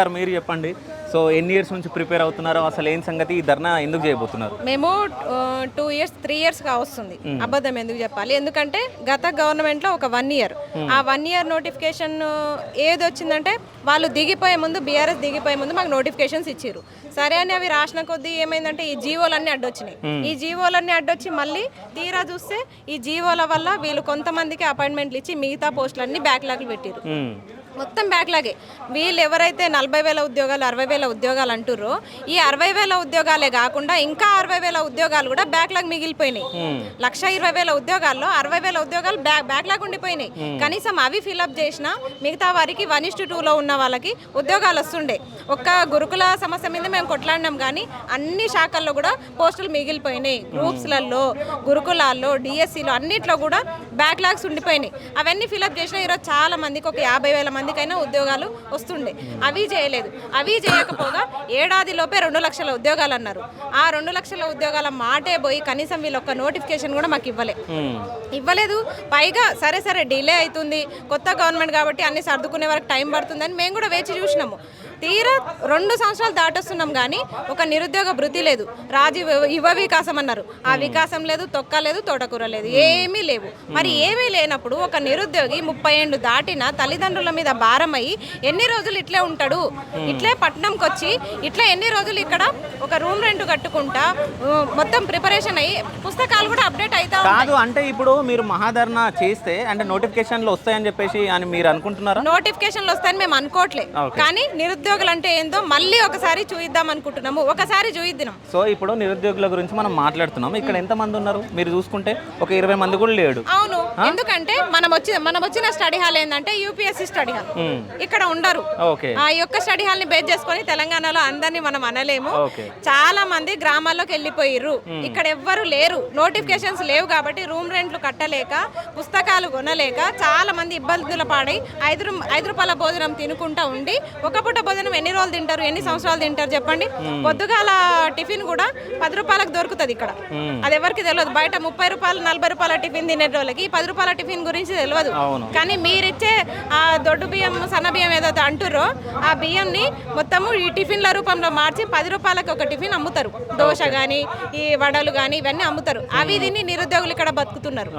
Sir మీరు చెప్పండి. So ఎన్ని ఇయర్స్ నుంచి ప్రిపేర్ అవుతున్నారో, అసలు ఏం సంగతి, ఈ ధర్నా ఎందుకు చేయబోతున్నారు? మేము 2 ఇయర్స్ 3 ఇయర్స్ కావస్తుంది. అబద్ధం ఎందుకు చెప్పాలి? ఎందుకంటే గత గవర్నమెంట్లో ఒక 1 ఇయర్, ఆ 1 ఇయర్ నోటిఫికేషన్ ఏది వచ్చిందంటే వాళ్ళు దిగిపోయే ముందు, బీఆర్ఎస్ దిగిపోయే ముందు మాకు నోటిఫికేషన్స్ ఇచ్చారు. సరే అని అవి రాసిన కొద్దీ ఏమైందంటే ఈ జీవోలన్నీ అడ్డొచ్చినాయి. ఈ జీవోలన్నీ అడ్డొచ్చి మళ్ళీ తీరా చూస్తే ఈ జీవోల వల్ల వీళ్ళు కొంతమందికి అపాయింట్మెంట్లు ఇచ్చి మిగతా పోస్టులన్నీ బ్యాక్లాగ్లు పెట్టారు. మొత్తం బ్యాక్లాగే. వీళ్ళు ఎవరైతే 40,000 ఉద్యోగాలు 60,000 ఉద్యోగాలు అంటుర్రో, ఈ 60,000 ఉద్యోగాలే కాకుండా ఇంకా 60,000 ఉద్యోగాలు కూడా బ్యాక్లాగ్ మిగిలిపోయినాయి. 1,20,000 ఉద్యోగాల్లో 60,000 ఉద్యోగాలు బ్యాక్లాగ్ ఉండిపోయినాయి. కనీసం అవి ఫిల్అప్ చేసినా మిగతా వారికి 1:2లో ఉన్న వాళ్ళకి ఉద్యోగాలు వస్తుండే. ఒక్క గురుకుల సమస్య మీద మేము కొట్లాడినాం, కానీ అన్ని శాఖల్లో కూడా పోస్టులు మిగిలిపోయినాయి. గ్రూప్స్లలో, గురుకులాల్లో, డిఎస్సిలో అన్నిట్లో కూడా బ్యాక్లాగ్స్ ఉండిపోయినాయి. అవన్నీ ఫిల్అప్ చేసినా ఈరోజు చాలా మందికి ఒక 50,000 మందికైనా ఉద్యోగాలు వస్తుండే. అవి చేయలేదు. అవి చేయకపోగా ఏడాదిలోపే 2 లక్షల ఉద్యోగాలు అన్నారు. ఆ 2 లక్షల ఉద్యోగాల మాటే పోయి కనీసం వీళ్ళు ఒక్క నోటిఫికేషన్ కూడా మాకు ఇవ్వలేదు. పైగా సరే డిలే అవుతుంది, కొత్త గవర్నమెంట్ కాబట్టి అన్ని సర్దుకునే వరకు టైం పడుతుందని మేము కూడా వేచి చూసినాము. తీరా 2 సంవత్సరాలు దాటొస్తున్నాం, కానీ ఒక నిరుద్యోగ భృతి లేదు. యువ వికాసం అన్నారు, ఆ వికాసం లేదు, తొక్క లేదు, తోటకూర లేదు, ఏమీ లేవు. మరి ఏమీ లేనప్పుడు ఒక నిరుద్యోగి 30 ఏళ్ళు దాటిన తల్లిదండ్రుల మీద భారం అయ్యి ఎన్ని రోజులు ఇట్లే ఉంటాడు? ఇట్లే పట్టణంకి వచ్చి ఇట్లా ఎన్ని రోజులు ఇక్కడ ఒక రూమ్ రెంట్ కట్టుకుంటా మొత్తం ప్రిపరేషన్ అయ్యి పుస్తకాలు కూడా అప్డేట్ అవుతా కాదు. అంటే ఇప్పుడు మీరు మహాధర్నా చేస్తే అంటే నోటిఫికేషన్లు వస్తాయని చెప్పేసి అని మీరు అనుకుంటున్నారా? నోటిఫికేషన్లు వస్తాయని మేము అనుకోవట్లేదు, కానీ నిరుద్యోగులు అంటే ఏందో మళ్ళీ ఒకసారి చూయిద్దాం అనుకుంటున్నాము. ఒకసారి చూయిద్దాం. సో ఇప్పుడు నిరుద్యోగుల గురించి మనం మాట్లాడుతున్నాం. ఇక్కడ ఎంత మంది ఉన్నారు మీరు చూసుకుంటే? ఒక 20 మంది కూడా లేడు. అవును, ఎందుకంటే మనం వచ్చిన స్టడీ హాల్ ఏంటంటే యూపీఎస్సీ స్టడీ హాల్. ఇక్కడ ఉండరు. ఆ యొక్క స్టడీ హాల్ ని బేస్ చేసుకొని తెలంగాణలో అందరినీ మనం అనలేము. చాలా మంది గ్రామాల్లోకి వెళ్ళిపోయిర్రు. ఇక్కడ ఎవ్వరు లేరు. నోటిఫికేషన్స్ లేవు కాబట్టి రూమ్ రెంట్లు కట్టలేక, పుస్తకాలు కొనలేక చాలా మంది ఇబ్బందుల పాడై 5 రూపాయల భోజనం తినుకుంటా ఉండి ఒక పూట భోజనం ఎన్ని రోజులు తింటారు, ఎన్ని సంవత్సరాలు తింటారు చెప్పండి? పొద్దుగాల టిఫిన్ కూడా 10 రూపాయలకు దొరుకుతుంది ఇక్కడ. అది ఎవరికి తెలియదు. బయట 30 రూపాయలు 40 రూపాయల టిఫిన్ తినే రోజులకి 10 రూపాయల టిఫిన్ గురించి తెలియదు. కానీ మీరిచ్చే ఆ దొడ్డు బియ్యం, సన్న బియ్యం ఏదైతే అంటుర్రో ఆ బియ్యంని మొత్తము ఈ టిఫిన్ల రూపంలో మార్చి 10 రూపాయలకి ఒక టిఫిన్ అమ్ముతారు. దోశ కానీ, ఈ వడలు కానీ ఇవన్నీ అమ్ముతారు. అవి తిని నిరుద్యోగులు ఇక్కడ బతుకుతున్నారు.